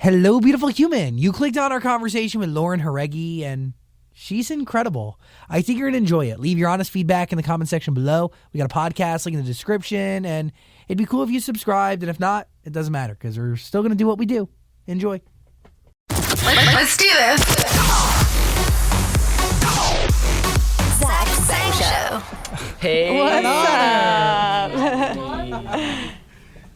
Hello, beautiful human. You clicked on our conversation with Lauren Jauregui, and she's incredible. I think you're going to enjoy it. Leave your honest feedback in the comment section below. We got a podcast link in the description, and it'd be cool if you subscribed, and if not, it doesn't matter because we're still going to do what we do. Enjoy. Let's do this. Zach Show. Hey. What's up?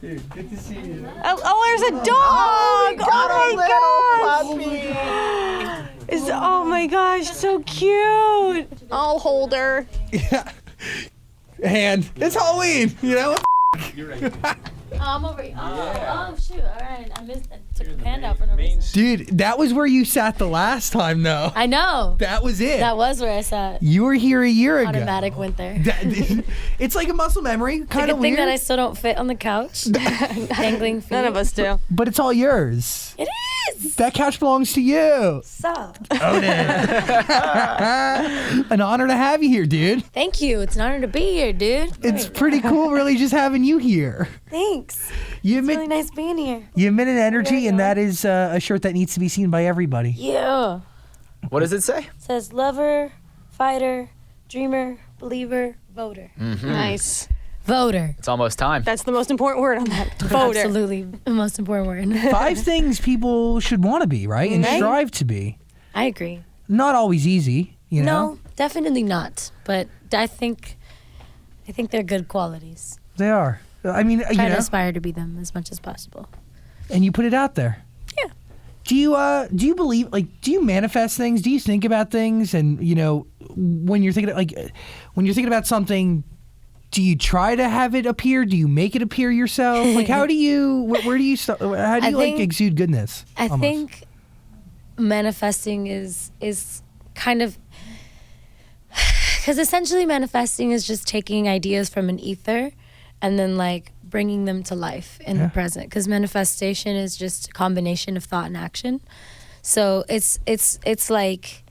Dude, good to see you. Oh, there's a dog! Oh my gosh! Oh my gosh, so cute! I'll hold her. Yeah. And it's Halloween, you know? You're right. I'm over here. Oh, shoot. All right. I took the hand out for no reason. Dude, that was where you sat the last time, though. I know. That was it. That was where I sat. You were here a year ago. Automatic went there. It's like a muscle memory, kind It's a of good thing weird. that I still don't fit on the couch. Dangling feet. None of us do. But it's all yours. It is. That couch belongs to you. Sup? Own it. An honor to have you here, dude. Thank you. It's an honor to be here, dude. It's pretty cool, really, just having you here. Thanks. You It's emit, really nice being here. you emit an energy, and that is a shirt that needs to be seen by everybody. Yeah. What does it say? It says lover, fighter, dreamer, believer, voter. Nice. Voter. It's almost time. That's the most important word on that. Voter. Absolutely the most important word. 5 things people should want to be, right? And Right. strive to be. I agree. Not always easy, you know? No, definitely not. But I think they're good qualities. They are. I mean, you Try to know, aspire to be them as much as possible. and you put it out there. Yeah. Do you believe, like, do you manifest things? Do you think about things? And, you know, when you're thinking about something, do you try to have it appear? Do you make it appear yourself? Like, how do you, where do you start? How do you, like, exude goodness? I almost? think manifesting is kind of, because essentially manifesting is just taking ideas from an ether and then like bringing them to life in the present, because manifestation is just a combination of thought and action. So it's like,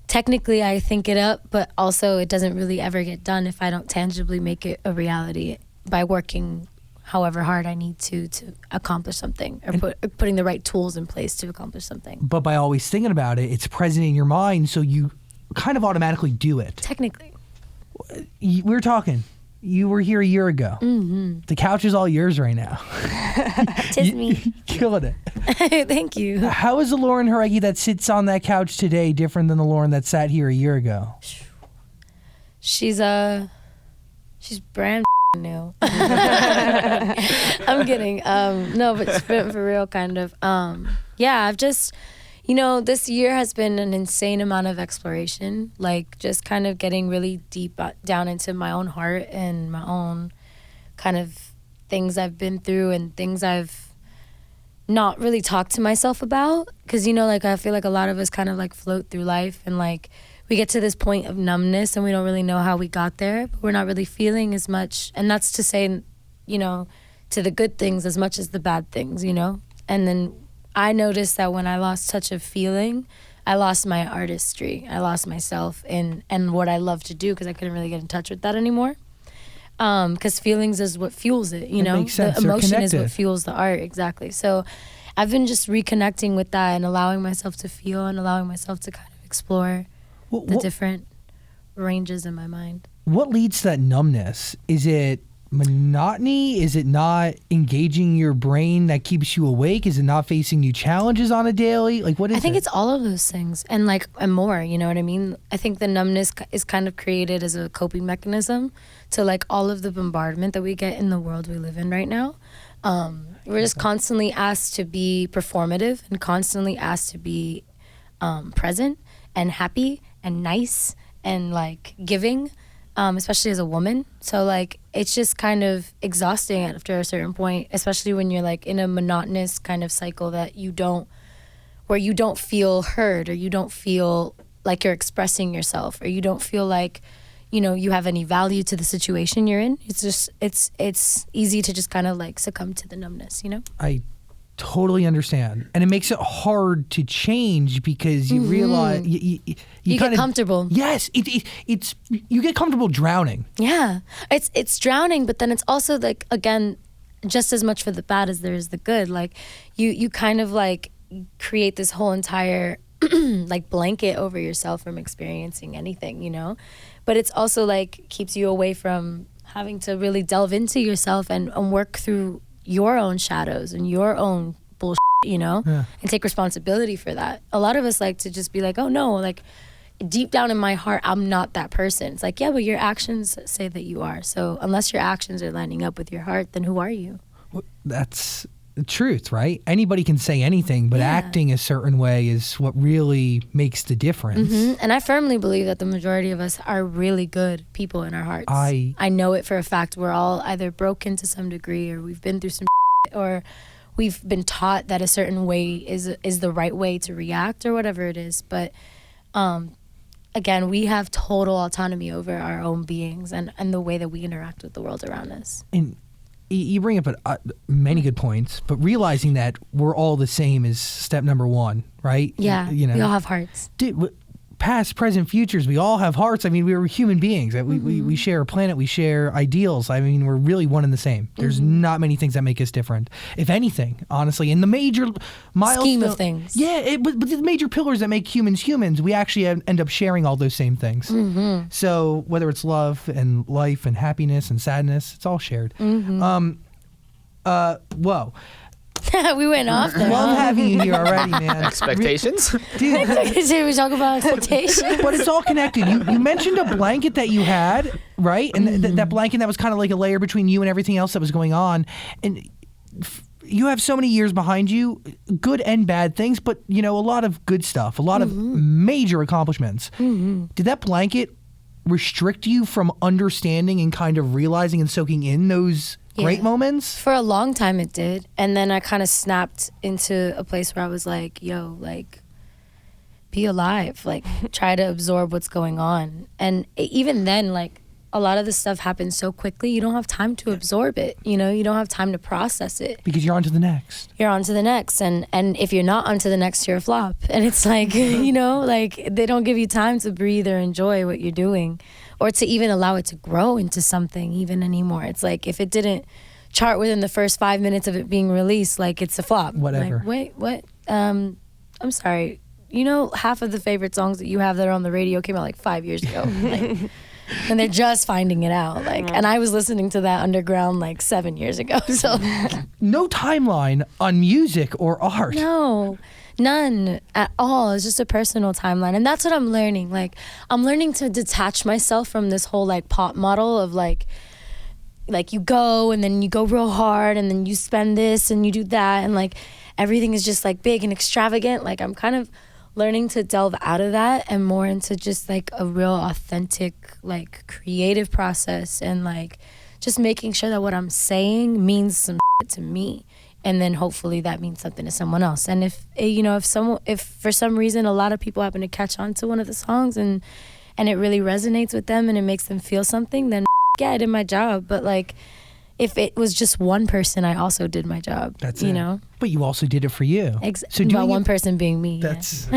technically I think it up, but also it doesn't really ever get done if I don't tangibly make it a reality by working however hard I need to accomplish something, or putting the right tools in place to accomplish something. But by always thinking about it, it's present in your mind, so you kind of automatically do it. Technically. We were talking. You were here a year ago. Mm-hmm. The couch is all yours right now. Tis me. Killing it. Thank you. How is the Lauren Jauregui that sits on that couch today different than the Lauren that sat here a year ago? She's brand new. I'm kidding. No, but for real, kind of. Yeah, I've just, this year has been an insane amount of exploration, like just kind of getting really deep down into my own heart and my own kind of things I've been through and things I've not really talked to myself about. Because, like I feel like a lot of us kind of like float through life and like we get to this point of numbness and we don't really know how we got there, but we're not really feeling as much. And that's to say, to the good things as much as the bad things, And then I noticed that when I lost touch of feeling, I lost my artistry. I lost myself and what I love to do, because I couldn't really get in touch with that anymore. Because feelings is what fuels it, It makes sense. The They're emotion is what connected. fuels the art, exactly. So I've been just reconnecting with that and allowing myself to feel and allowing myself to kind of explore the different ranges in my mind. What leads to that numbness? Is it monotony? Is it not engaging your brain that keeps you awake? Is it not facing new challenges on a daily? Like, what is it? I think it's all of those things and more, you know what I mean? I think the numbness is kind of created as a coping mechanism to like all of the bombardment that we get in the world we live in right now. We're just constantly asked to be performative and constantly asked to be present and happy and nice and like giving, especially as a woman. So like it's just kind of exhausting after a certain point, especially when you're like in a monotonous kind of cycle where you don't feel heard, or you don't feel like you're expressing yourself, or you don't feel like you have any value to the situation you're in. It's just it's easy to just kind of like succumb to the numbness, I totally understand, and it makes it hard to change because you realize you get comfortable. Yes, it's you get comfortable drowning. Yeah, it's drowning, but then it's also like, again, just as much for the bad as there is the good. Like you kind of like create this whole entire like blanket over yourself from experiencing anything, you know? But it's also like keeps you away from having to really delve into yourself and work through your own shadows and your own bullshit, you know? Yeah. And take responsibility for that. A lot of us like to just be like, oh no, like deep down in my heart, I'm not that person. It's like, yeah, but your actions say that you are. So unless your actions are lining up with your heart, then who are you? That's the truth, right? Anybody can say anything, but acting a certain way is what really makes the difference. And I firmly believe that the majority of us are really good people in our hearts. I know it for a fact. We're all either broken to some degree, or we've been through some or we've been taught that a certain way is the right way to react or whatever it is. But again, we have total autonomy over our own beings and the way that we interact with the world around us. And you bring up many good points, but realizing that we're all the same is step number one, right? Yeah, you know, we all have hearts. Past, present, futures, we all have hearts. I mean, we're human beings. We share a planet, we share ideals. I mean, we're really one and the same. There's not many things that make us different, if anything, honestly. In the major scheme of things. Yeah, but the major pillars that make humans, we actually end up sharing all those same things. So whether it's love and life and happiness and sadness, it's all shared. Whoa. We went off there. Love having you here already, man. Expectations? Dude, We talk about expectations. but it's all connected. You mentioned a blanket that you had, right? And that blanket that was kind of like a layer between you and everything else that was going on. And you have so many years behind you, good and bad things, but, you know, a lot of good stuff, a lot of major accomplishments. Did that blanket restrict you from understanding and kind of realizing and soaking in those great moments? For a long time it did. And then I kind of snapped into a place where I was like, yo, like, be alive. Like, try to absorb what's going on. And even then, like, a lot of this stuff happens so quickly, you don't have time to absorb it. You know, you don't have time to process it. Because you're on to the next. You're on to the next. And if you're not on to the next, you're a flop. And it's like, you know, like, they don't give you time to breathe or enjoy what you're doing, or to even allow it to grow into something even anymore. It's like, if it didn't chart within the first 5 minutes of it being released, like, it's a flop. Whatever. Like, wait, what? I'm sorry. You know, half of the favorite songs that you have that are on the radio came out like 5 years ago. Like, and they're just finding it out. Like, and I was listening to that underground like 7 years ago. So no timeline on music or art. No. None at all. It's just a personal timeline. And that's what I'm learning. Like, I'm learning to detach myself from this whole like pop model of like you go and then you go real hard and then you spend this and you do that and like everything is just like big and extravagant. Like, I'm kind of learning to delve out of that and more into just like a real authentic, like, creative process, and like just making sure that what I'm saying means some to me. And then hopefully that means something to someone else. And if, you know, if for some reason a lot of people happen to catch on to one of the songs and it really resonates with them and it makes them feel something, then yeah, I did my job. But like, if it was just one person, I also did my job. That's you it. know? But you also did it for you. So about one person being me. That's...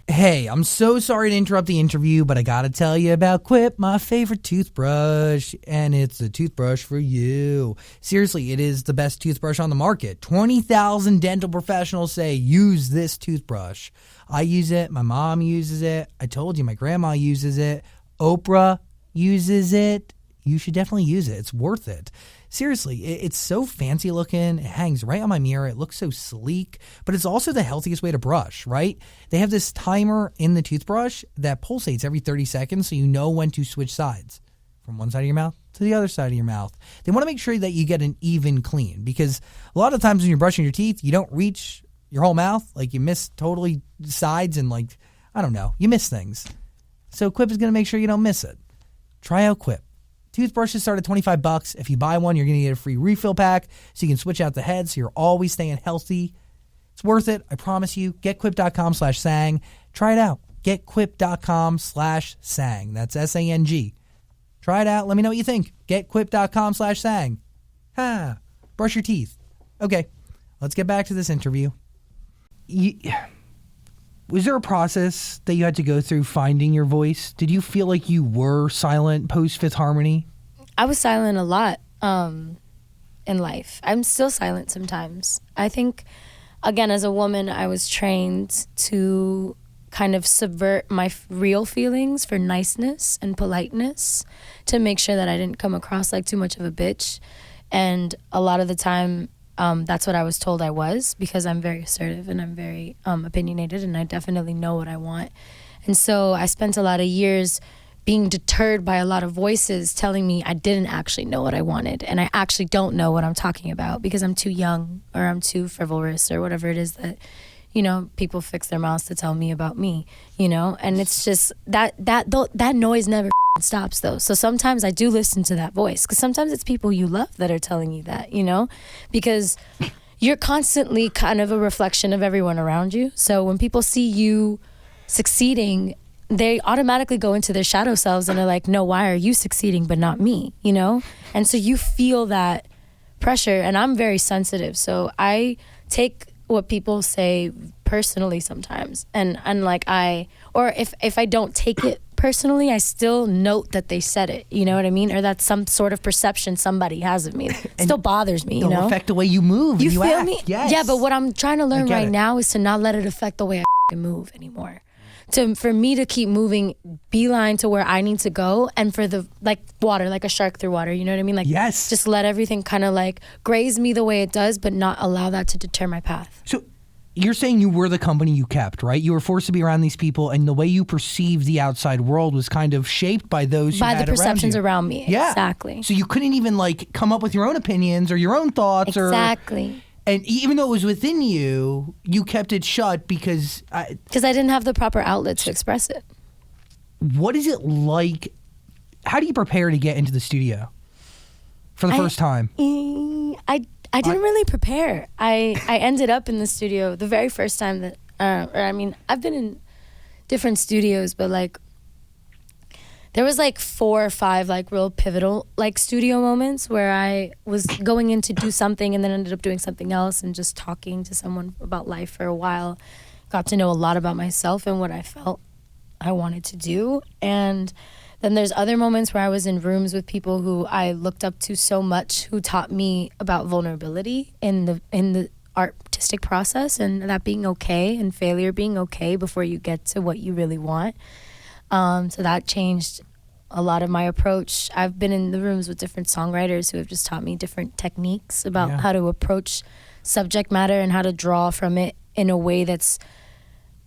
Hey, I'm so sorry to interrupt the interview, but I gotta tell you about Quip, my favorite toothbrush, and it's a toothbrush for you. Seriously, it is the best toothbrush on the market. 20,000 dental professionals say use this toothbrush. I use it. My mom uses it. I told you my grandma uses it. Oprah uses it. You should definitely use it. It's worth it. Seriously, it's so fancy looking. It hangs right on my mirror. It looks so sleek, but it's also the healthiest way to brush, right? They have this timer in the toothbrush that pulsates every 30 seconds so you know when to switch sides from one side of your mouth to the other side of your mouth. They want to make sure that you get an even clean, because a lot of times when you're brushing your teeth, you don't reach your whole mouth. Like, you miss totally sides and, like, I don't know, you miss things. So Quip is going to make sure you don't miss it. Try out Quip. Toothbrushes start at $25. If you buy one, you're going to get a free refill pack so you can switch out the head so you're always staying healthy. It's worth it. I promise you. GetQuip.com/sang. Try it out. GetQuip.com/sang. That's SANG. Try it out. Let me know what you think. GetQuip.com/sang. Brush your teeth. Okay, let's get back to this interview. Was there a process that you had to go through finding your voice? Did you feel like you were silent post Fifth Harmony? I was silent a lot. in life. I'm still silent sometimes. I think, again, as a woman, I was trained to kind of subvert my real feelings for niceness and politeness to make sure that I didn't come across like too much of a bitch. And a lot of the time, that's what I was told I was, because I'm very assertive and I'm very opinionated, and I definitely know what I want. And so I spent a lot of years being deterred by a lot of voices telling me I didn't actually know what I wanted, and I actually don't know what I'm talking about because I'm too young or I'm too frivolous or whatever it is that, you know, people fix their mouths to tell me about me, you know. And it's just that noise never stops though. So sometimes I do listen to that voice, because sometimes it's people you love that are telling you that, you know, because you're constantly kind of a reflection of everyone around you. So when people see you succeeding, they automatically go into their shadow selves and are like, no, why are you succeeding but not me, you know? And so you feel that pressure, and I'm very sensitive, so I take what people say personally sometimes, and like or if I don't take it personally, I still note that they said it, you know what I mean? Or that's some sort of perception somebody has of me. It still bothers me, you It'll know? affect the way you move. You and you feel act. me? Yes. Yeah, but what I'm trying to learn get right it. now is to not let it affect the way I move anymore. For me to keep moving beeline to where I need to go, and for the, like water, like a shark through water, you know what I mean? Like, Yes. just let everything kind of like graze me the way it does, but not allow that to deter my path. So you're saying you were the company you kept, right? You were forced to be around these people, and the way you perceived the outside world was kind of shaped by those who By had the perceptions around you. around me. Yeah. Exactly. So you couldn't even like come up with your own opinions or your own thoughts Exactly. And even though it was within you, you kept it shut because Because I didn't have the proper outlet to express it. what is it like? How do you prepare to get into the studio for the first time? I didn't really prepare. I ended up in the studio the very first time that, I've been in different studios, but like there was like 4 or 5 like real pivotal like studio moments where I was going in to do something and then ended up doing something else, and just talking to someone about life for a while. Got to know a lot about myself and what I felt I wanted to do. And then there's other moments where I was in rooms with people who I looked up to so much, who taught me about vulnerability in the artistic process, and that being okay, and failure being okay before you get to what you really want. So that changed a lot of my approach. I've been in the rooms with different songwriters who have just taught me different techniques about how to approach subject matter and how to draw from it in a way that's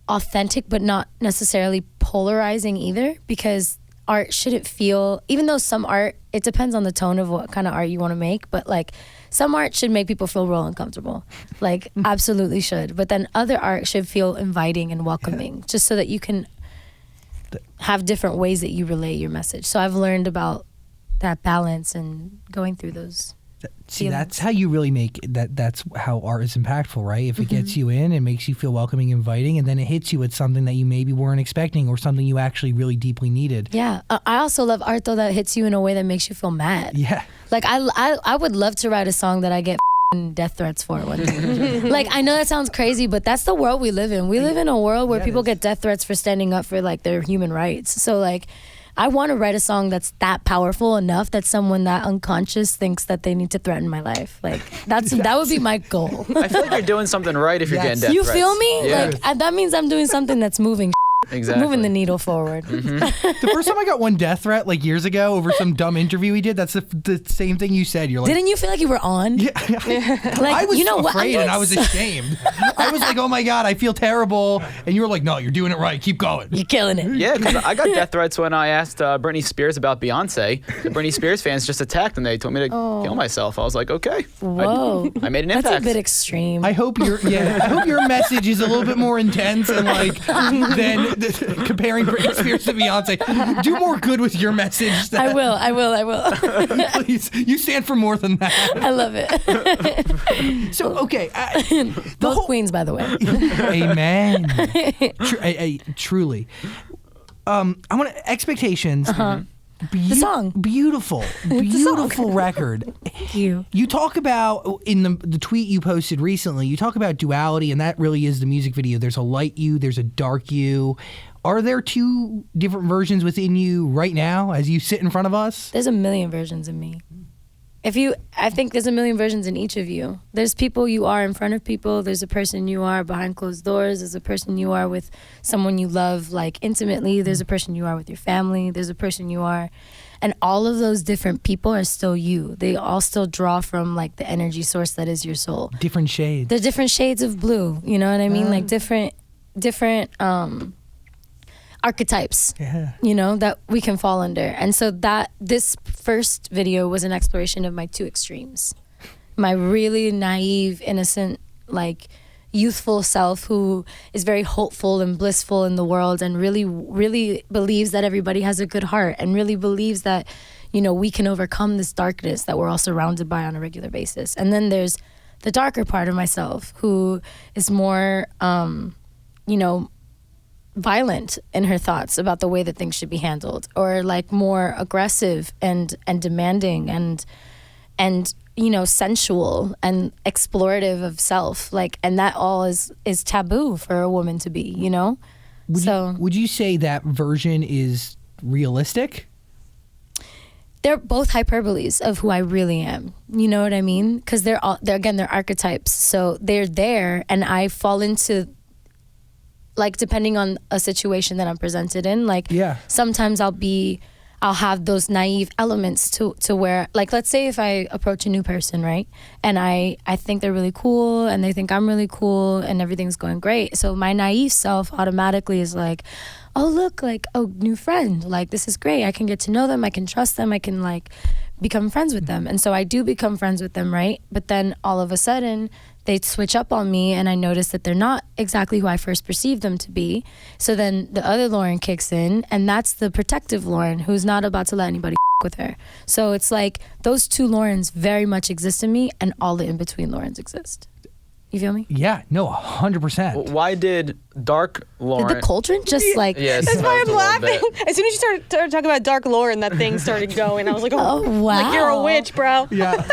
authentic but not necessarily polarizing either, because art shouldn't feel, even though some art, it depends on the tone of what kind of art you want to make, but like some art should make people feel real uncomfortable, like absolutely should, but then other art should feel inviting and welcoming, just so that you can have different ways that you relay your message. So I've learned about that balance and going through those. See, feelings. that's how you really make that. That's how art is impactful, right? If it gets you in and makes you feel welcoming, inviting, and then it hits you with something that you maybe weren't expecting, or something you actually really deeply needed. Yeah, I also love art though that hits you in a way that makes you feel mad. Yeah. Like I would love to write a song that I get death threats for one day. Like, I know that sounds crazy, but that's the world we live in. We live in a world where people get death threats for standing up for like their human rights. So like, I want to write a song that's that powerful enough that someone that unconscious thinks that they need to threaten my life. Like that would be my goal. I feel like you're doing something right if you're getting death You threats. feel me? Yeah. Like that means I'm doing something that's moving. Exactly. Moving the needle forward. The first time I got one death threat, like years ago, over some dumb interview we did, that's the same thing you said. You're like, Didn't you feel like you were on? Yeah, Like, I was you know so what? afraid and I was ashamed. I was like, oh my God, I feel terrible. And you were like, no, you're doing it right. Keep going. You're killing it. Yeah, because I got death threats when I asked Britney Spears about Beyonce. The Britney Spears fans just attacked and they told me to kill myself. I was like, okay. Whoa. I made an That's impact. a bit extreme. I hope your message is a little bit more intense and like than comparing Britney Spears to Beyonce. Do more good with your message. I will. Please, you stand for more than that. I love it. So okay, Both queens, by the way. Amen. Truly. I want expectations. The song. Beautiful record. Thank you. You talk about, in the tweet you posted recently, you talk about duality, and that really is the music video. There's a light you, there's a dark you. Are there 2 different versions within you right now as you sit in front of us? There's a million versions of me. I think there's a million versions in each of you. There's people you are in front of people. There's a person you are behind closed doors. There's a person you are with someone you love, like, intimately. There's a person you are with your family. There's a person you are. And all of those different people are still you. They all still draw from, like, the energy source that is your soul. Different shades. They're different shades of blue. You know what I mean? Like, different archetypes, you know, that we can fall under. And so this first video was an exploration of my two extremes. My really naive, innocent, like, youthful self who is very hopeful and blissful in the world and really, really believes that everybody has a good heart and really believes that, you know, we can overcome this darkness that we're all surrounded by on a regular basis. And then there's the darker part of myself who is more, you know, violent in her thoughts about the way that things should be handled, or like more aggressive and demanding and you know, sensual and explorative of self, like, and that all is taboo for a woman to be, you know. Would you say that version is realistic? They're both hyperboles of who I really am. You know what I mean? Because they're archetypes, so they're there, and I fall into, like, depending on a situation that I'm presented in, like, sometimes I'll have those naive elements to where, like, let's say if I approach a new person, right? And I think they're really cool and they think I'm really cool and everything's going great. So my naive self automatically is like, oh, look, like, oh, new friend, like, this is great. I can get to know them. I can trust them. I can, like, become friends with them. And so I do become friends with them, right? But then all of a sudden they switch up on me and I notice that they're not exactly who I first perceived them to be. So then the other Lauren kicks in, and that's the protective Lauren who's not about to let anybody with her. So it's like those two Laurens very much exist in me, and all the in-between Laurens exist. You feel me? Yeah, no, 100%. Why did Dark Lauren... Did the cauldron just like... Yes, That's why I'm laughing. bit. As soon as you started talking about Dark Lauren, that thing started going. I was like, Oh, wow. Like, you're a witch, bro. Yeah.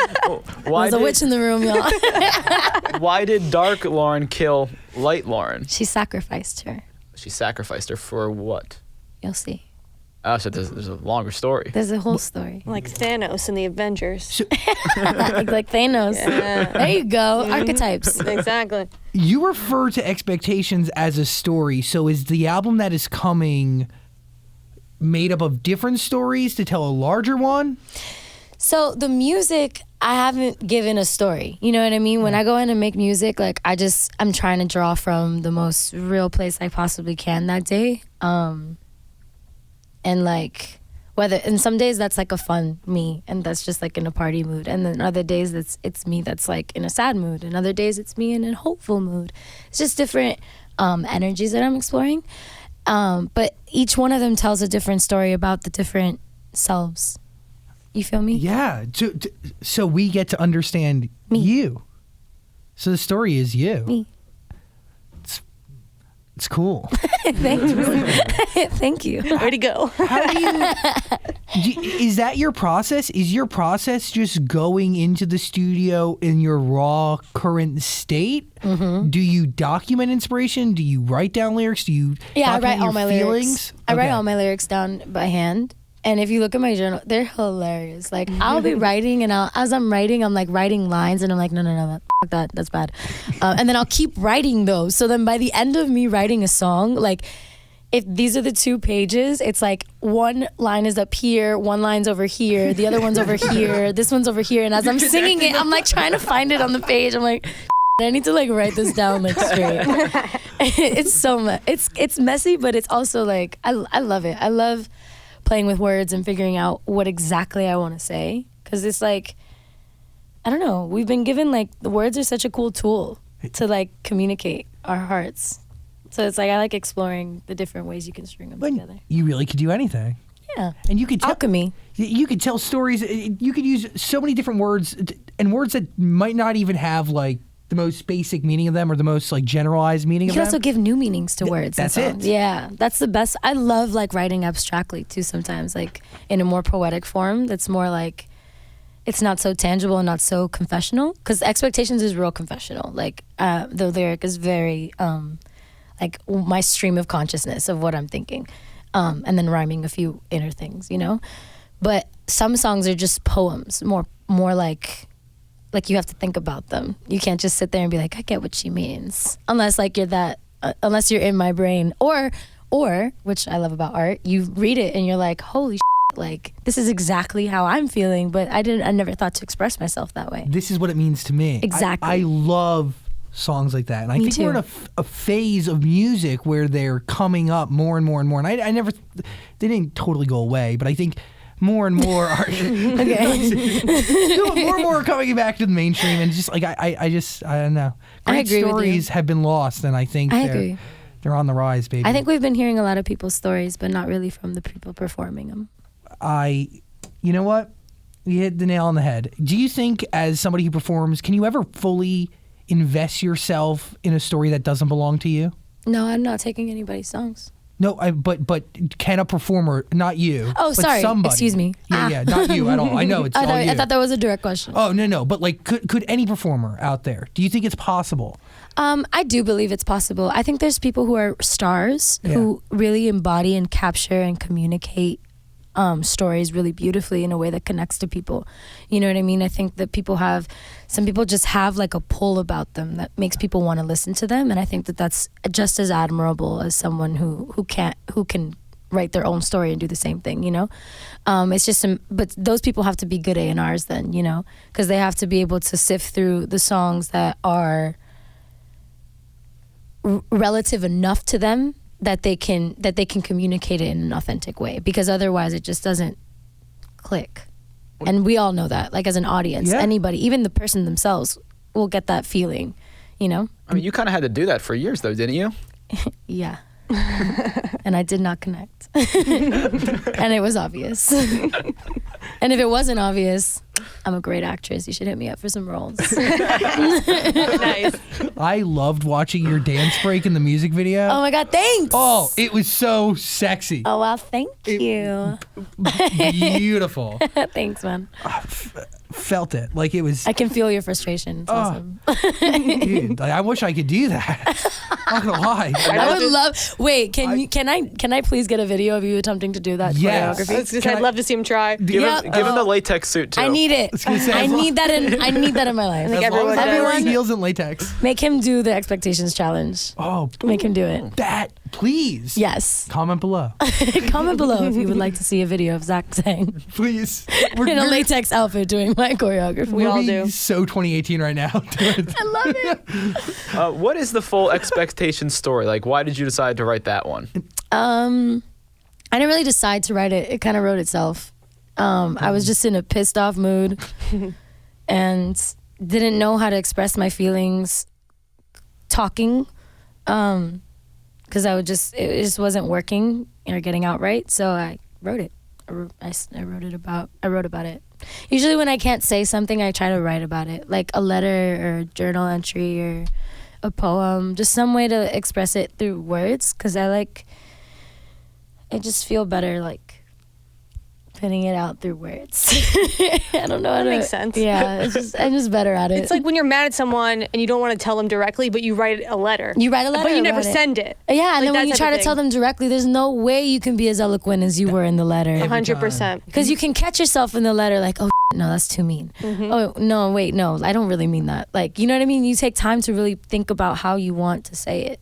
Why There's a witch in the room, y'all. Why did Dark Lauren kill Light Lauren? She sacrificed her. She sacrificed her for what? You'll see. Oh, so there's a longer story. There's a whole story. Like Thanos in the Avengers. like Thanos. Yeah. There you go. Archetypes. Exactly. You refer to Expectations as a story, so is the album that is coming made up of different stories to tell a larger one? So the music, I haven't given a story. You know what I mean? When I go in and make music, like, I'm trying to draw from the most real place I possibly can that day. And like, and some days that's like a fun me, and that's just like in a party mood. And then other days it's me that's like in a sad mood. And other days it's me in a hopeful mood. It's just different energies that I'm exploring. But each one of them tells a different story about the different selves. You feel me? Yeah. So we get to understand you. So the story is you. Me. It's cool. Thank you. Thank you. Way to go. How is that your process? Is your process just going into the studio in your raw current state? Mm-hmm. Do you document inspiration? Do you write down lyrics? Do you I write your all my feelings? lyrics. I write all my lyrics down by hand. And if you look at my journal, they're hilarious. Like, I'll be writing, and as I'm writing, I'm like writing lines, and I'm like, no, that's bad. And then I'll keep writing those. So then by the end of me writing a song, like, if these are the 2 pages, it's like one line is up here, one line's over here, the other one's over here, this one's over here. And as I'm singing it, I'm like trying to find it on the page. I'm like, I need to like write this down like straight. It's messy, but it's also like, I love it. I love playing with words and figuring out what exactly I want to say. Because it's like, I don't know, we've been given, like, the words are such a cool tool to like communicate our hearts. So it's like, I like exploring the different ways you can string them together. You really could do anything. Yeah. And you could tell alchemy. You could tell stories. You could use so many different words, and words that might not even have like the most basic meaning of them or the most like generalized meaning You of can them. also give new meanings to words. That's it. Yeah, that's the best. I love like writing abstractly too sometimes, like in a more poetic form that's more like, it's not so tangible and not so confessional, because Expectations is real confessional. Like the lyric is very like my stream of consciousness of what I'm thinking, and then rhyming a few inner things, you know. But some songs are just poems, more more like you have to think about them. You can't just sit there and be like, I get what she means, unless like unless you're in my brain, or which I love about art, you read it and you're like, holy shit, like this is exactly how I'm feeling, but I never thought to express myself that way. This is what it means to me. Exactly. I love songs like that, and I think we're in a phase of music where they're coming up more and more and more. And I never, they didn't totally go away, but I think more and more are more and more are coming back to the mainstream, and just like I don't know. Great stories have been lost, and I think they're on the rise, baby. I think we've been hearing a lot of people's stories, but not really from the people performing them. You know what? You hit the nail on the head. Do you think, as somebody who performs, can you ever fully invest yourself in a story that doesn't belong to you? No, I'm not taking anybody's songs. No, but can a performer, not you? Oh, but sorry. Somebody. Excuse me. Yeah, not you at all. I know it's all you. I thought that was a direct question. Oh, no. But like, could any performer out there? Do you think it's possible? I do believe it's possible. I think there's people who are stars who really embody and capture and communicate stories really beautifully in a way that connects to people. You know what I mean? I think that some people just have like a pull about them that makes people want to listen to them, and I think that that's just as admirable as someone who can write their own story and do the same thing, you know? It's just but those people have to be good A&Rs then, you know, because they have to be able to sift through the songs that are relative enough to them that they can communicate it in an authentic way, because otherwise it just doesn't click. And we all know that, like as an audience, anybody, even the person themselves will get that feeling, you know? I mean, you kind of had to do that for years though, didn't you? Yeah. And I did not connect. And it was obvious. And if it wasn't obvious, I'm a great actress. You should hit me up for some roles. Nice. I loved watching your dance break in the music video. Oh my God, thanks. Oh, it was so sexy. Oh, well, thank you. Beautiful. Thanks, man. Felt it. Like it was. I can feel your frustration. It's awesome. Dude, I wish I could do that. Not gonna lie. I would love. Wait, can I please get a video of you attempting to do that choreography? I'd love to see him try. Give him the latex suit too. I need it. I need that in my life. think everyone does. Everyone heels in latex. Make him do the expectations challenge. Oh, Make him do it. that please. Yes. Comment below. Comment below if you would like to see a video of Zach saying Please. in a latex outfit doing my choreography. We all being do. so 2018 right now. I love it. What is the full expectation story? Like, why did you decide to write that one? I didn't really decide to write it. It kind of wrote itself. I was just in a pissed off mood and didn't know how to express my feelings talking, because it just wasn't working or getting out right. So I wrote it. I wrote about it. Usually when I can't say something, I try to write about it, like a letter or a journal entry or a poem, just some way to express it through words, because I just feel better like putting it out through words. I don't know how to. Makes sense. Yeah, I'm just better at it. It's like when you're mad at someone and you don't want to tell them directly, but you write a letter. You write a letter, but you never about it. send it. Yeah, and Like then when that you type try of to tell thing. them directly, there's no way you can be as eloquent as you were in the letter. 100%. Because you can catch yourself in the letter like, oh, no, that's too mean. Oh, no, wait, no, I don't really mean that. Like, you know what I mean? You take time to really think about how you want to say it.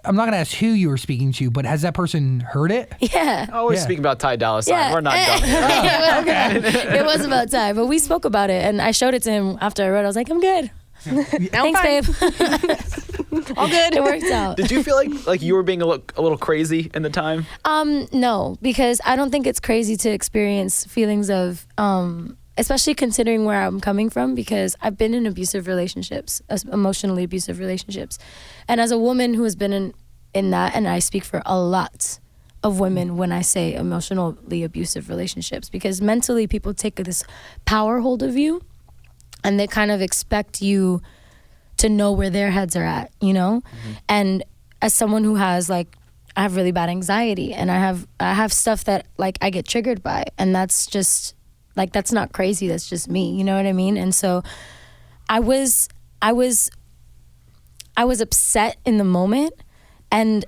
I'm not going to ask who you were speaking to, but has that person heard it? Yeah. Always Yeah. speaking about Ty Dolla $ign. Yeah. We're not done. It was about time, but we spoke about it, and I showed it to him after I wrote it. I was like, I'm good. Now I'm Thanks, fine. babe. All good. It worked out. Did you feel like you were being a little crazy in the time? No, because I don't think it's crazy to experience feelings of, especially considering where I'm coming from, because I've been in abusive relationships, emotionally abusive relationships. And as a woman who has been in that, and I speak for a lot of women when I say emotionally abusive relationships, because mentally people take this power hold of you and they kind of expect you to know where their heads are at, you know? And as someone who has I have really bad anxiety, and I have stuff that I get triggered by, and that's just that's not crazy, that's just me, you know what I mean? And so I was upset in the moment, and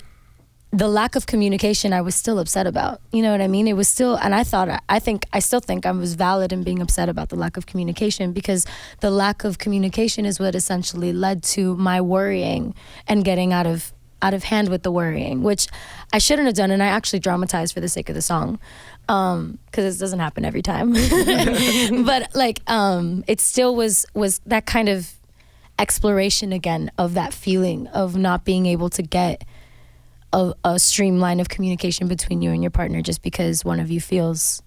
the lack of communication I was still upset about. You know what I mean? It was still, and I still think I was valid in being upset about the lack of communication, because the lack of communication is what essentially led to my worrying and getting out of hand with the worrying, which I shouldn't have done, and I actually dramatized for the sake of the song, because it doesn't happen every time. But like, it still was that kind of exploration again of that feeling of not being able to get a streamline of communication between you and your partner, just because one of you feels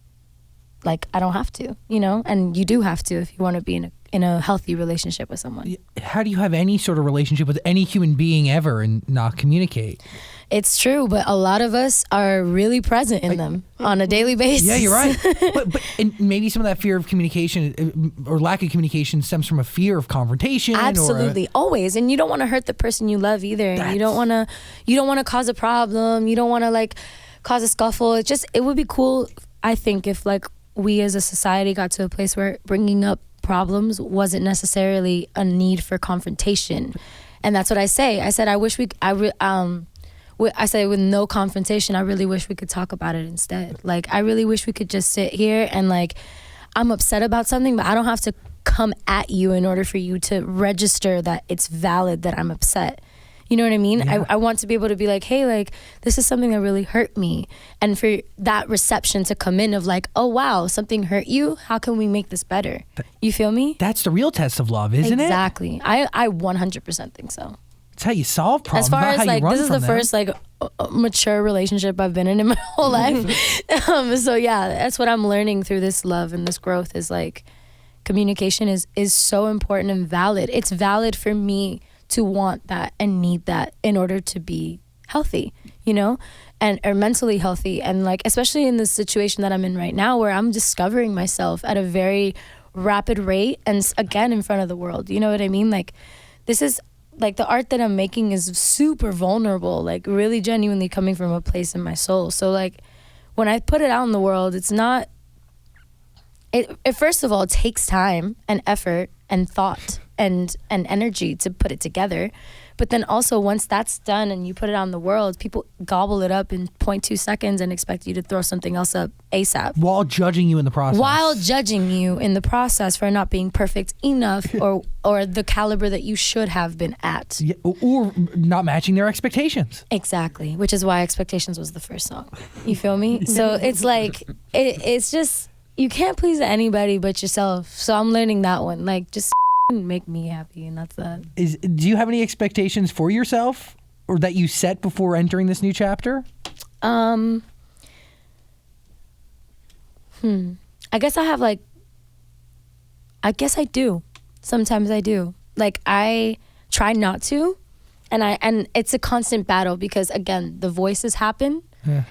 like, I don't have to, you know, and you do have to if you want to be in a healthy relationship with someone. How do you have any sort of relationship with any human being ever and not communicate? It's true, but a lot of us are really present in them on a daily basis. Yeah, you're right. but and maybe some of that fear of communication or lack of communication stems from a fear of confrontation. Absolutely, always. And you don't want to hurt the person you love either. And you don't want to cause a problem. You don't want to like cause a scuffle. It would be cool, I think, if like we as a society got to a place where bringing up problems wasn't necessarily a need for confrontation. And that's what I say. I said, I say with no confrontation, I really wish we could talk about it instead. Like, I really wish we could just sit here and like, I'm upset about something, but I don't have to come at you in order for you to register that it's valid that I'm upset. You know what I mean? Yeah. I want to be able to be like, hey, like, this is something that really hurt me. And for that reception to come in of like, oh, wow, something hurt you. How can we make this better? You feel me? That's the real test of love, isn't it? Exactly. I 100% think so. It's how you solve problems. As far not as how like, you run this is from the them. first like mature relationship I've been in my whole life. So yeah, that's what I'm learning through this love and this growth is like, communication is so important and valid. It's valid for me to want that and need that in order to be healthy, you know, or mentally healthy. And like, especially in the situation that I'm in right now, where I'm discovering myself at a very rapid rate and again in front of the world. You know what I mean? Like, this is like the art that I'm making is super vulnerable, like really genuinely coming from a place in my soul. So like when I put it out in the world, it's not, it first of all, it takes time and effort and thought and energy to put it together. But then also once that's done and you put it out in the world, people gobble it up in 0.2 seconds and expect you to throw something else up ASAP. While judging you in the process. While judging you in the process for not being perfect enough or the caliber that you should have been at. Yeah, or not matching their expectations. Exactly, which is why Expectations was the first song. You feel me? So it's like, it's just, you can't please anybody but yourself. So I'm learning that one. Like, just make me happy, and that's that. Do you have any expectations for yourself or that you set before entering this new chapter? I guess I have like, I guess I do. Sometimes I do. Like, I try not to, and it's a constant battle because again, the voices happen,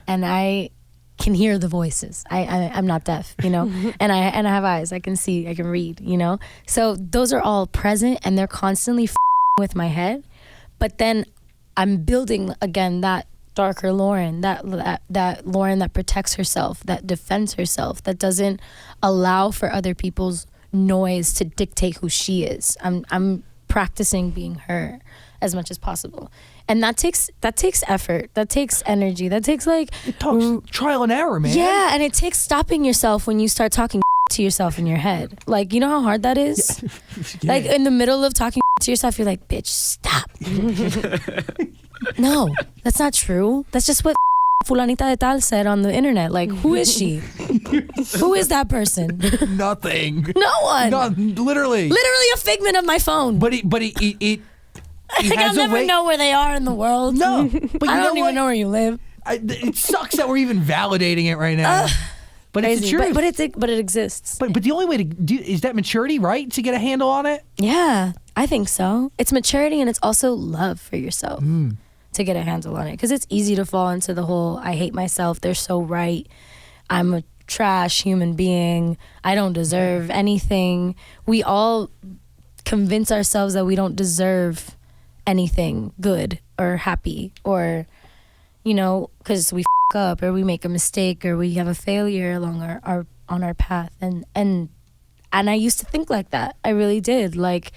and I can hear the voices. I'm not deaf, you know, and I have eyes. I can see, I can read, you know. So those are all present, and they're constantly with my head. But then I'm building again that darker Lauren, that Lauren that protects herself, that defends herself, that doesn't allow for other people's noise to dictate who she is. I'm practicing being her as much as possible. And that takes effort, that takes energy, that takes like trial and error, man. Yeah, and it takes stopping yourself when you start talking to yourself in your head. Like, you know how hard that is? Yeah. Like in the middle of talking to yourself, you're like, bitch, stop. No, that's not true. That's just what fulanita de tal said on the internet. Like, who is she? Who is that person? Nothing. No one. No, literally a figment of my phone. But it like, I'll never know where they are in the world. No, but I you don't know even know where you live. It sucks that we're even validating it right now. But it's the Crazy. truth. But it exists. But the only way to do is that maturity, right? To get a handle on it. Yeah, I think so. It's maturity, and it's also love for yourself to get a handle on it. Because it's easy to fall into the whole, I hate myself, they're so right, I'm a trash human being, I don't deserve anything. We all convince ourselves that we don't deserve anything good or happy, or, you know, because we up or we make a mistake or we have a failure along our path. And I used to think like that. I really did. Like,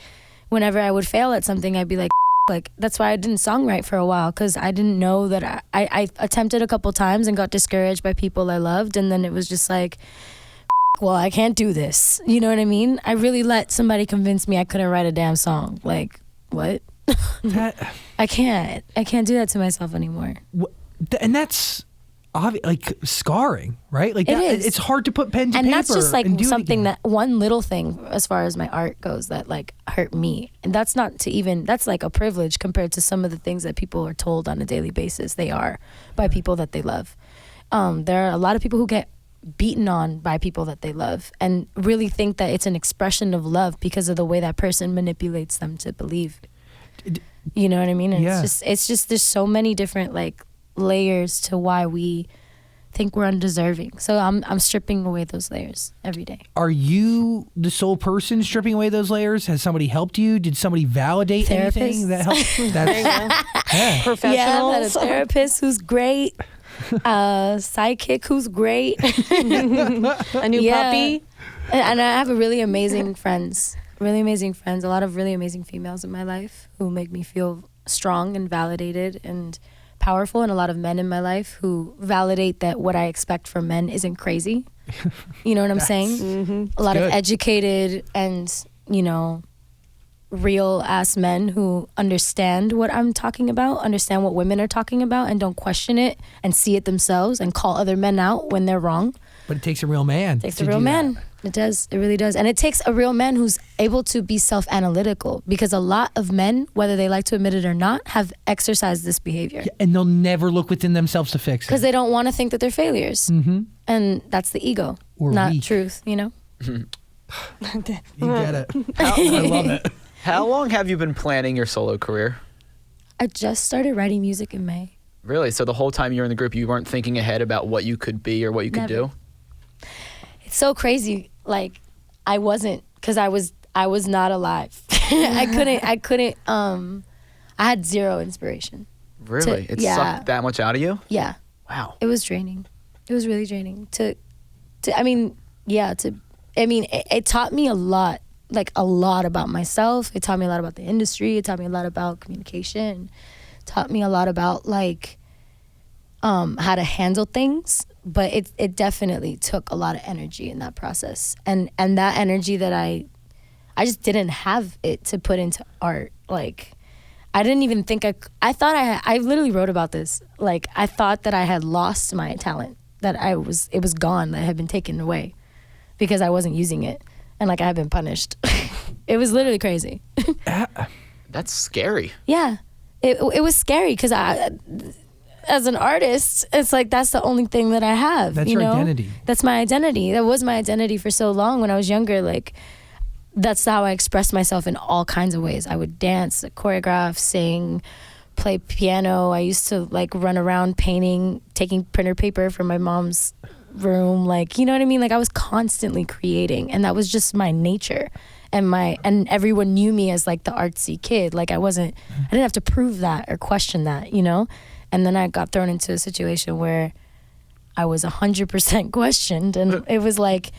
whenever I would fail at something, I'd be like, like that's why I didn't songwrite for a while, because I didn't know that I attempted a couple times and got discouraged by people I loved, and then it was just like, well, I can't do this. You know what I mean? I really let somebody convince me I couldn't write a damn song. Like, what? I can't do that to myself anymore. And that's like scarring, right? Like It is. It's hard to put pen to And paper. that's just like and do it something again. that one little thing as far as my art goes that like hurt me. And that's not to even, that's like a privilege compared to some of the things that people are told on a daily basis they are by people that they love. There are a lot of people who get beaten on by people that they love and really think that it's an expression of love because of the way that person manipulates them to believe. You know what I mean? And Yeah. it's just there's so many different like layers to why we think we're undeserving. So I'm stripping away those layers every day. Are you the sole person stripping away those layers? Has somebody helped you? Did somebody validate anything Therapists. that helped? That's, yeah. Professionals. Yeah, I've had a therapist who's great, sidekick who's great, A new Yeah. puppy. and I have really amazing friends, a lot of really amazing females in my life who make me feel strong and validated and powerful, and a lot of men in my life who validate that what I expect from men isn't crazy. You know what I'm saying? A lot good. of educated and, you know, real ass men who understand what I'm talking about, understand what women are talking about, and don't question it and see it themselves and call other men out when they're wrong. But it takes a real man. It takes to a real do man. that. It does. It really does. And it takes a real man who's able to be self-analytical, because a lot of men, whether they like to admit it or not, have exercised this behavior And they'll never look within themselves to fix because it. they don't want to think that they're failures. Mm-hmm. And that's the ego, Or not weak. truth, you know? You get it. I love it. How long have you been planning your solo career? I just started writing music in May. Really? So the whole time you were in the group, you weren't thinking ahead about what you could be or what you could Never. do? It's so crazy. Like, I wasn't, because I was not alive. I couldn't, I had zero inspiration. Really? It yeah. sucked that much out of you? Yeah. Wow. It was draining. It was really draining it taught me a lot, like a lot about myself. It taught me a lot about the industry. It taught me a lot about communication. It taught me a lot about like how to handle things. But it definitely took a lot of energy in that process. And that energy that I just didn't have it to put into art. Like, I didn't even think I thought I literally wrote about this. Like, I thought that I had lost my talent, that it was gone, that it had been taken away because I wasn't using it. And like I had been punished. It was literally crazy. That's scary. Yeah. It was scary because as an artist, it's like that's the only thing that I have. That's you your know? identity. That's my identity. That was my identity for so long when I was younger. Like, that's how I expressed myself in all kinds of ways. I would dance, choreograph, sing, play piano. I used to like run around painting, taking printer paper from my mom's room. Like, you know what I mean? Like, I was constantly creating, and that was just my nature. And everyone knew me as like the artsy kid. Like, I didn't have to prove that or question that, you know? And then I got thrown into a situation where I was 100% questioned, and it was like,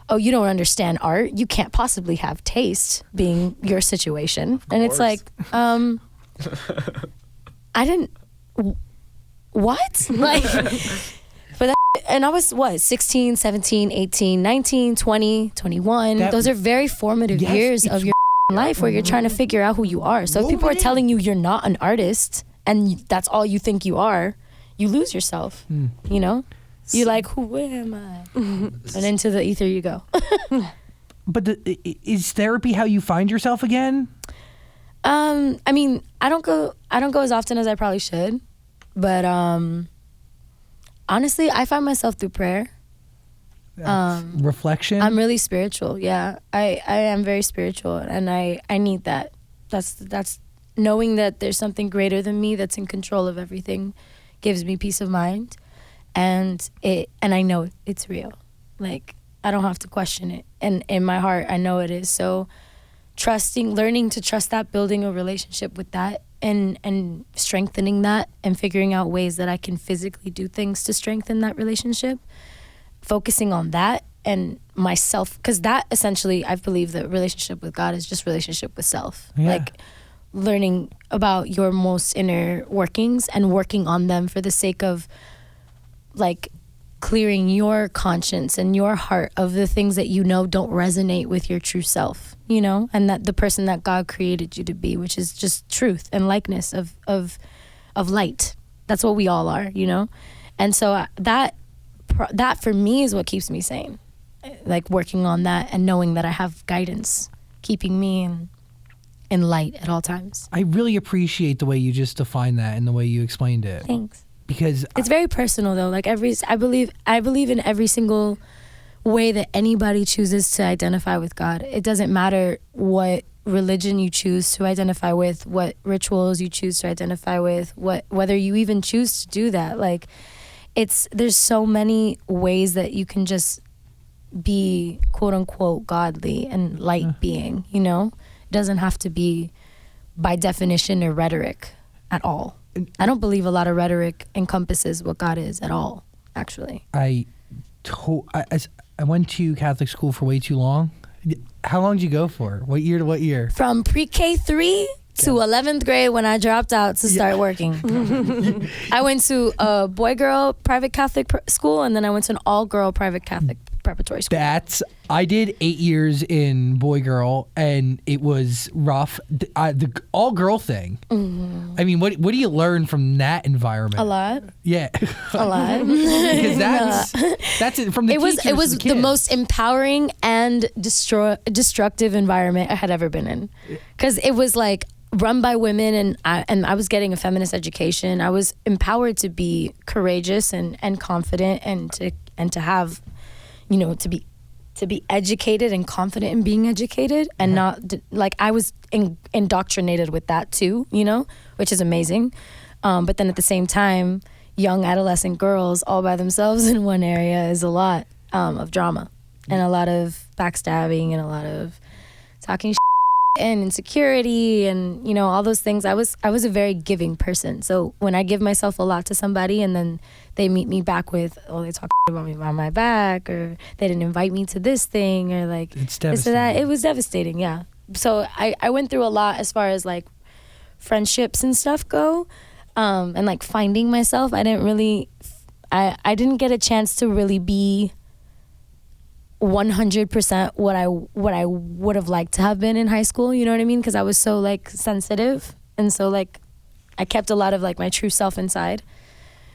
oh, you don't understand art. You can't possibly have taste, being your situation. And it's like, I didn't, what? Like, but that, and I was what, 16, 17, 18, 19, 20, 21. Those are very formative Yes, years it's of your life where you're trying to figure out who you are. So if people are telling you you're not an artist and that's all you think you are, you lose yourself, you know? You're like, who am I? And into the ether you go. But is therapy how you find yourself again? I mean, I don't go as often as I probably should, but honestly, I find myself through prayer. Reflection? I'm really spiritual. Yeah, I am very spiritual, and I need that. That's knowing that there's something greater than me that's in control of everything gives me peace of mind, and I know it's real. Like, I don't have to question it, and in my heart I know it is. So learning to trust that, building a relationship with that, and strengthening that, and figuring out ways that I can physically do things to strengthen that relationship, focusing on that and myself, because that essentially, I believe that relationship with God is just relationship with self. Yeah. Like learning about your most inner workings and working on them for the sake of like clearing your conscience and your heart of the things that you know don't resonate with your true self, you know, and that the person that God created you to be, which is just truth and likeness of light. That's what we all are, you know? And so that for me is what keeps me sane. Like working on that and knowing that I have guidance keeping me in light at all times. I really appreciate the way you just defined that and the way you explained it. Thanks. Because It's very personal though. Like I believe in every single way that anybody chooses to identify with God. It doesn't matter what religion you choose to identify with, what rituals you choose to identify with, whether you even choose to do that. Like there's so many ways that you can just be quote unquote godly and light being, you know? It doesn't have to be by definition or rhetoric at all. I don't believe a lot of rhetoric encompasses what God is at all, actually. I went to Catholic school for way too long. How long did you go for? What year to what year? From pre-K 3 to 11th grade when I dropped out to start working. I went to a boy-girl private Catholic school, and then I went to an all-girl private Catholic preparatory school. I did 8 years in boy-girl, and it was rough. The all-girl thing. Mm-hmm. I mean, what do you learn from that environment? A lot. Yeah. A lot. Because that's it from the teachers. It was to the the most empowering and destructive environment I had ever been in. Because it was like run by women, and I was getting a feminist education. I was empowered to be courageous and confident and to have, you know, to be educated and confident in being educated, and not like I was indoctrinated with that too, you know, which is amazing. But then at the same time, young adolescent girls all by themselves in one area is a lot of drama and a lot of backstabbing and a lot of talking and insecurity and, you know, all those things. I was a very giving person. So when I give myself a lot to somebody and then they meet me back with, oh, they talk about me behind my back, or they didn't invite me to this thing, or like It's this or that. It was devastating, yeah. So I went through a lot as far as like friendships and stuff go, and like finding myself. I didn't get a chance to really be 100% what I would have liked to have been in high school, you know what I mean? Because I was so like sensitive, and so like I kept a lot of like my true self inside.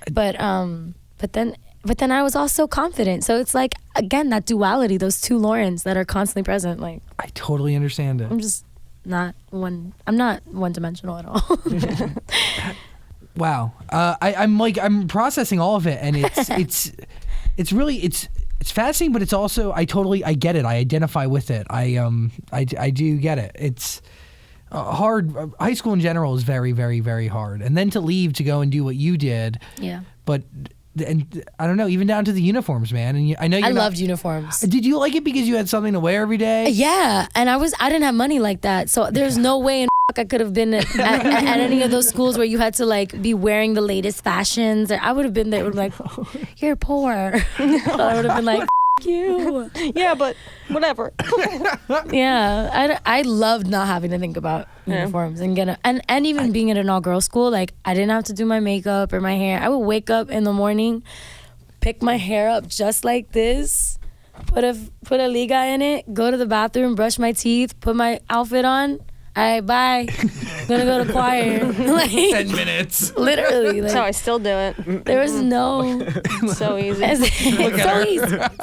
But then I was also confident. So it's like, again, that duality, those two Laurens that are constantly present. Like I totally understand it. I'm just not I'm not one-dimensional at all. Wow. I'm processing all of it, and it's really fascinating, but it's also I get it. I identify with it. I do get it. It's hard. High school in general is very, very, very hard, and then to leave to go and do what you did. Yeah. But and I don't know, even down to the uniforms, man. And I know I loved uniforms. Did you like it because you had something to wear every day? Yeah, and I didn't have money like that, so there's no way in I could have been at any of those schools where you had to like be wearing the latest fashions. I would have been there, like, you're poor. I would have been like, you. Yeah, but whatever. Yeah, I loved not having to think about uniforms and even being at an all-girls school. Like I didn't have to do my makeup or my hair. I would wake up in the morning, pick my hair up just like this, put a liga in it, go to the bathroom, brush my teeth, put my outfit on. All right, bye. I'm gonna go to choir. Like, 10 minutes. Literally. Like, That's how I still do it. there was no. So easy.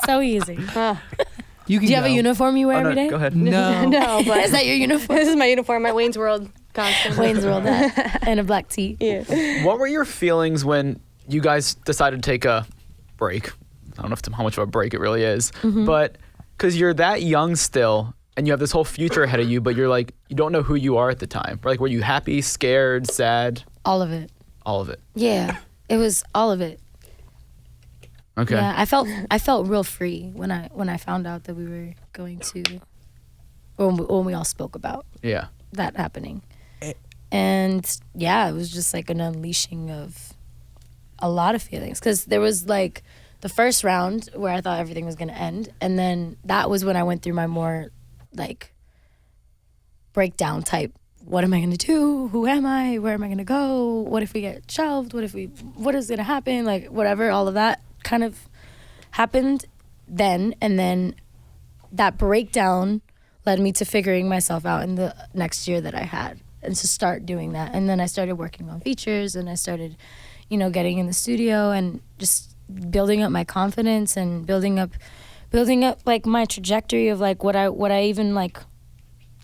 So easy. You can Do you have a uniform you wear every day? Go ahead. No. No, but Is that your uniform? this is my uniform at Wayne's World costume. Wayne's World hat and a black tee. Yeah. What were your feelings when you guys decided to take a break? I don't know how much of a break it really is, but because you're that young still, and you have this whole future ahead of you, but you're like, you don't know who you are at the time. Like, were you happy, scared, sad? All of it. All of it. Yeah, it was all of it. Okay. Yeah, I felt real free when I found out that we were going to, when we all spoke about that happening. And yeah, it was just like an unleashing of a lot of feelings. Because there was like the first round where I thought everything was going to end. And then that was when I went through my more like breakdown type what am I going to do? Who am I? Where am I going to go? What if we get shelved? What is going to happen? Like, whatever, all of that kind of happened then. And then that breakdown led me to figuring myself out in the next year that I had, and to start doing that. And then I started working on features, and I started, getting in the studio and just building up my confidence and building up like my trajectory of like what I even like.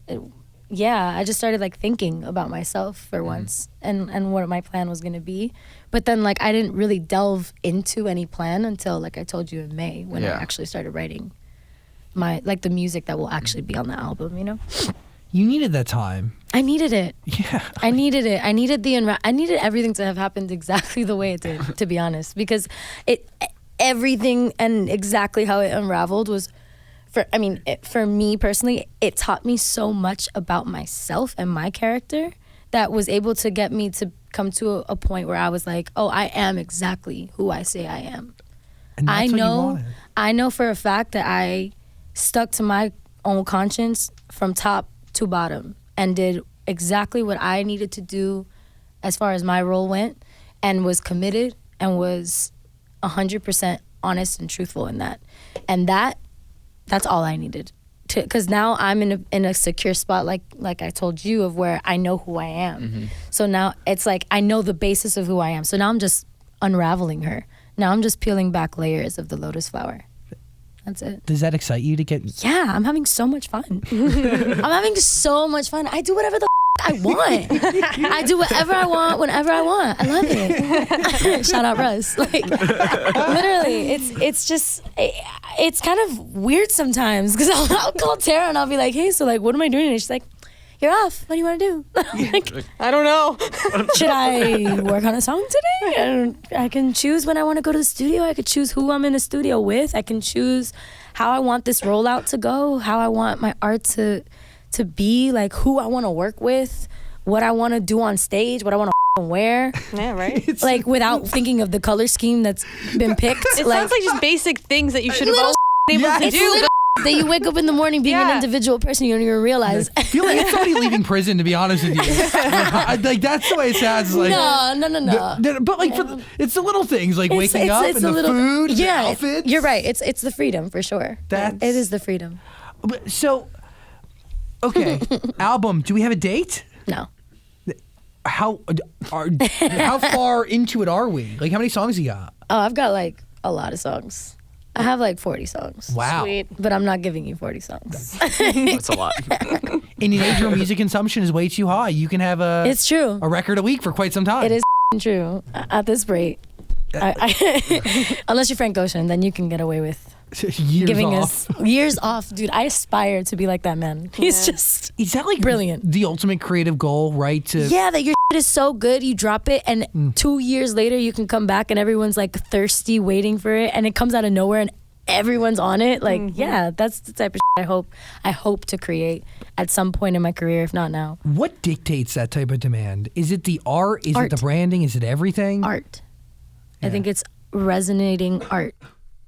I just started like thinking about myself for once and what my plan was gonna be. But then like I didn't really delve into any plan until, like I told you, in May, when I actually started writing my like the music that will actually be on the album. You needed that time. I needed it. Yeah. I needed it. I needed I needed everything to have happened exactly the way it did, to be honest, because everything and exactly how it unraveled was, for me personally, it taught me so much about myself and my character that was able to get me to come to a point where I was like, oh, I am exactly who I say I am. And that's what you wanted. I know for a fact that I stuck to my own conscience from top to bottom and did exactly what I needed to do as far as my role went, and was committed and was 100% honest and truthful in that. And that's all I needed, because now I'm in a secure spot, like I told you, of where I know who I am. Mm-hmm. So now it's like I know the basis of who I am. So now I'm just unraveling her. Now I'm just peeling back layers of the lotus flower. That's it. Does that excite you to get? Yeah, I'm having so much fun. I'm having so much fun. I do whatever the I want. I do whatever I want whenever I want. I love it. Shout out Russ. Like, literally, it's just, it's kind of weird sometimes, because I'll call Tara and I'll be like, hey, so like, what am I doing? And she's like, you're off. What do you want to do? Like, I don't know. should I work on a song today? I can choose when I want to go to the studio. I could choose who I'm in the studio with. I can choose how I want this rollout to go, how I want my art to be, like who I want to work with, what I want to do on stage, what I want to wear. Yeah, right. Like without thinking of the color scheme that's been picked. It sounds like just basic things that you should have all been able to it's do. little that you wake up in the morning being an individual person, you don't even realize. I feel like it's somebody leaving prison, to be honest with you. Like that's the way it sounds. Like No. But like it's the little things, like waking up and the food, the outfits. You're right. It's the freedom for sure. It is the freedom. So, okay, album. Do we have a date? No. How far into it are we? Like, how many songs you got? Oh, I've got like a lot of songs. I have like 40 songs. Wow. Sweet. But I'm not giving you 40 songs. That's a lot. And you know your music consumption is way too high. You can have It's true. a record a week for quite some time. It is true. At this rate. Unless you're Frank Ocean, then you can get away with years giving off. us years off. Dude, I aspire to be like that man. He's just Is that like brilliant. The ultimate creative goal, right? Yeah, that your shit is so good, you drop it, and 2 years later you can come back and everyone's like thirsty waiting for it, and it comes out of nowhere and everyone's on it. Like, yeah, that's the type of shit I hope to create at some point in my career, if not now. What dictates that type of demand? Is it the art? Is it the branding? Is it everything? Art. I think it's resonating art.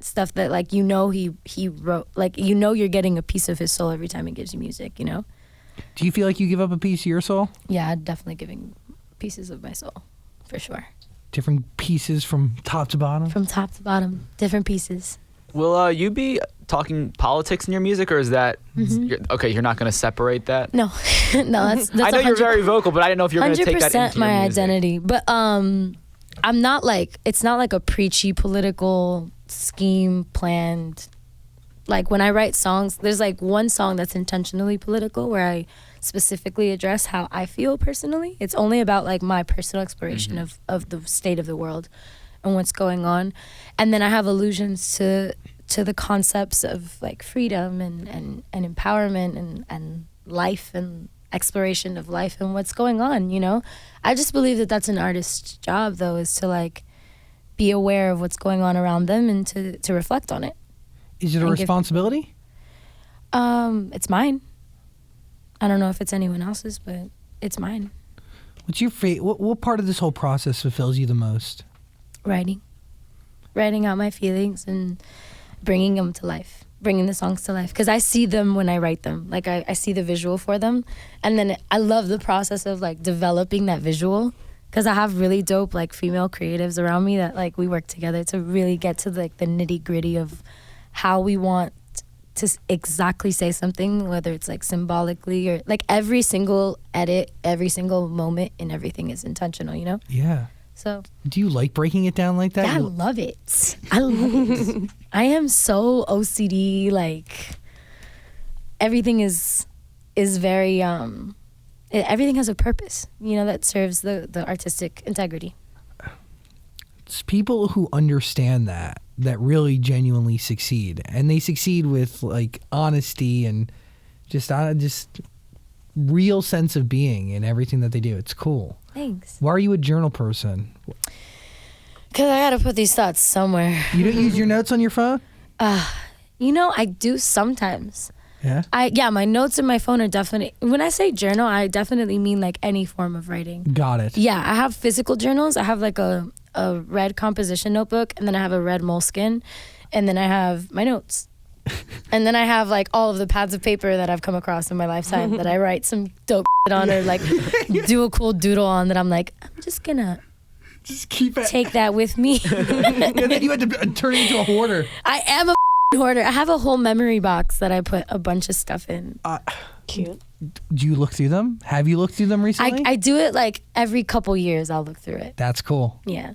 Stuff that like he wrote, like you're getting a piece of his soul every time he gives you music, Do you feel like you give up a piece of your soul? Yeah, I'm definitely giving pieces of my soul, for sure. Different pieces from top to bottom? From top to bottom, different pieces. Will you be talking politics in your music, or is that you're not going to separate that? No, no, that's I know you're very vocal, but I didn't know if you're going to take that into my your music. identity. But I'm not like, it's not like a preachy political scheme planned. Like when I write songs, there's like one song that's intentionally political where I specifically address how I feel personally. It's only about like my personal exploration of the state of the world and what's going on. And then I have allusions to the concepts of like freedom and empowerment and life and exploration of life and what's going on, I just believe that that's an artist's job, though, is to like be aware of what's going on around them and to reflect on it. Is it a responsibility? It's mine. I don't know if it's anyone else's, but it's mine. What's your favorite? What part of this whole process fulfills you the most? Writing out my feelings and bringing them to life. bringing the songs to life because I see them when I write them. Like I see the visual for them, and then I love the process of like developing that visual because I have really dope like female creatives around me that like we work together to really get to like the nitty gritty of how we want to exactly say something, whether it's like symbolically or like every single edit, every single moment and everything is intentional, you know? Yeah. So Do you like breaking it down like that? I love it. I love it. I am so OCD, like everything is very everything has a purpose, you know, that serves the artistic integrity. It's people who understand that really genuinely succeed, and they succeed with like honesty and just real sense of being in everything that they do. It's cool. Thanks. Why are you a journal person? Because I gotta put these thoughts somewhere. You don't use your notes on your phone? You know, I do sometimes. Yeah. My notes in my phone are definitely, when I say journal, I definitely mean like any form of writing. Got it. Yeah, I have physical journals. I have like a red composition notebook, and then I have a red moleskin, and then I have my notes. And then I have like all of the pads of paper that I've come across in my lifetime that I write some dope shit on or like do a cool doodle on that I'm like, I'm just gonna keep it. take that with me. And then you had to turn it into a hoarder. I am a hoarder. I have a whole memory box that I put a bunch of stuff in. Cute. Do you look through them? Have you looked through them recently? I do it like every couple years. I'll look through it. That's cool. Yeah.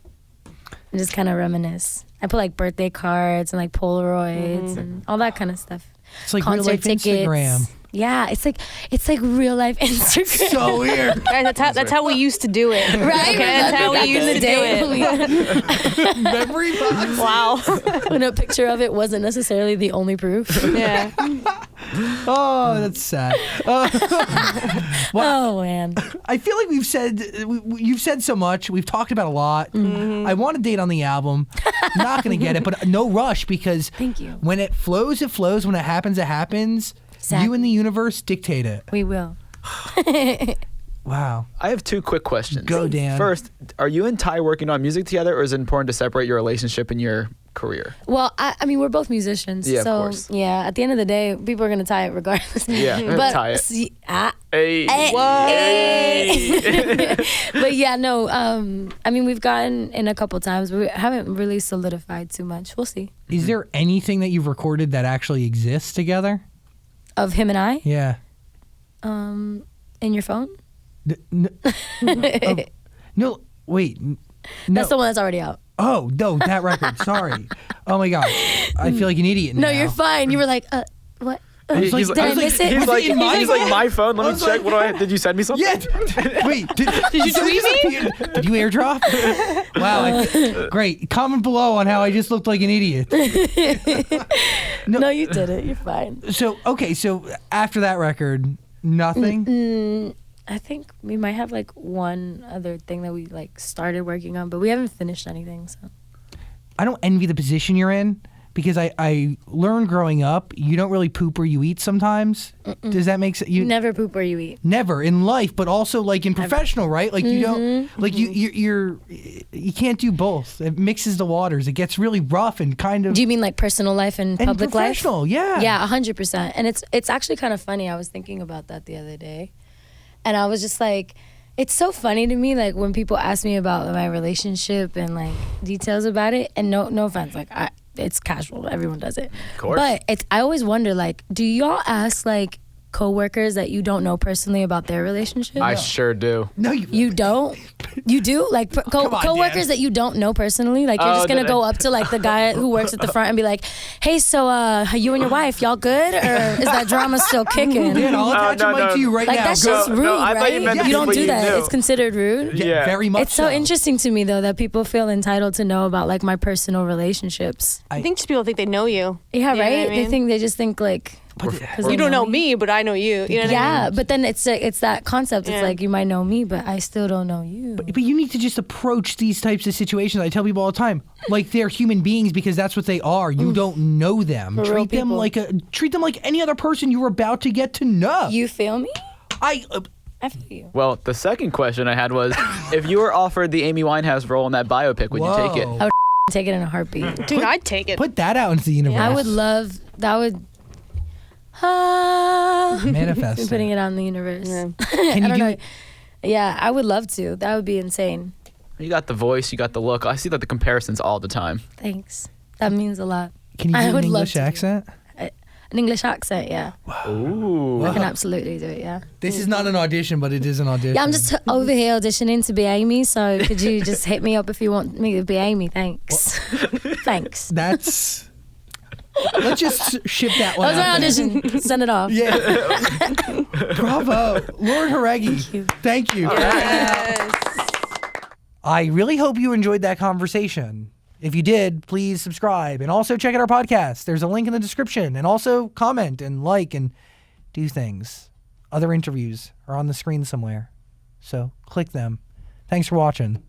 And just kind of reminisce. I put like birthday cards and like Polaroids and all that kind of stuff. It's like real life Instagram. Yeah, it's like real life Instagram. So weird. Guys, that's how we used to do it. Right? Okay, that's how we Back in used the to day do it. Memory box. Wow. when a picture of it wasn't necessarily the only proof. Yeah. Oh, that's sad. Oh man. I feel like you've said so much. We've talked about a lot. I want a date on the album. Not gonna get it, but no rush because Thank you. when it flows, it flows. When it happens, it happens. Exactly. You and the universe dictate it. We will. Wow. I have two quick questions. Go, Dan. First, are you and Ty working on music together, or is it important to separate your relationship and your career? Well, I mean, we're both musicians. Yeah, of so, course. yeah, at the end of the day, people are going to tie it regardless. Yeah, but, tie it. Hey. But yeah, no, I mean, we've gotten in a couple times, but we haven't really solidified too much. We'll see. Is there anything that you've recorded that actually exists together? Of him and I? Yeah. In your phone? No, wait. No. That's the one that's already out. Oh, no, that record. Sorry. Oh my gosh. I feel like an idiot now. No, you're fine. You were like, what? was like- Did I miss it? He's Was like, it in my he's like, phone? my phone. Let I me was check. like- Did you send me something? Yeah. Wait. Did you tweet me? Did you airdrop? Wow. Great. Comment below on how I just looked like an idiot. No, you did it. You're fine. So after that record, nothing? I think we might have like one other thing that we like started working on, but we haven't finished anything. So I don't envy the position you're in because I learned growing up you don't really poop where you eat sometimes. Does that make sense? You never poop where you eat. never in life, but also like in professional, right? Like you don't like you can't do both. It mixes the waters. It gets really rough and kind of Do you mean like personal life and public life? professional, yeah. Yeah, 100%. And it's actually kind of funny. I was thinking about that the other day. And I was just like, it's so funny to me, like when people ask me about my relationship and like details about it. And no offense, like it's casual. Everyone does it. Of course. But I always wonder, like, do y'all ask like coworkers that you don't know personally about their relationship? I sure do. No, You don't? You do? Like Come on, coworkers Dan. that you don't know personally? Like you're just going to did I- go up to like the guy who works at the front and be like, hey, so you and your wife, y'all good? Or is that drama still kicking? Dan, I'll attach no, a mic no. to you right Like now. that's Go. just rude, I thought you right? meant the You don't people do you that. knew. It's considered rude. Yeah. Very much It's so interesting to me though that people feel entitled to know about like my personal relationships. I think just people think they know you. Yeah, You know right? what I mean? They just think like 'cause they You don't know me. me, but I know you. You know what I Yeah, mean? but then it's that concept. It's Yeah. like you might know me, but I still don't know you. But you need to just approach these types of situations. I tell people all the time, like they're human beings because that's what they are. You don't know them. For real Treat them people. treat them like any other person you're about to get to know. You feel me? I I feel you. Well, the second question I had was, if you were offered the Amy Winehouse role in that biopic, would you take it? Whoa. take it in a heartbeat. Dude, I'd take it. Put that out into the universe. I would love that. Would manifest. putting it out in the universe. Yeah. Can I you don't do? know. Yeah, I would love to. That would be insane. You got the voice, you got the look. I see that the comparisons all the time. Thanks. That means a lot. Can you I do an would love English to do accent? An English accent, yeah. Ooh. I can absolutely do it, yeah. This is not an audition, but it is an audition. Yeah, I'm just over here auditioning to be Amy, so could you just hit me up if you want me to be Amy? Thanks. Thanks. That's. Let's just ship that one. That was my out there. audition. Send it off. Yeah. Bravo, Lauren Jauregui. Thank you. Yes. I really hope you enjoyed that conversation. If you did, please subscribe and also check out our podcast. There's a link in the description, and also comment and like and do things. Other interviews are on the screen somewhere, so click them. Thanks for watching.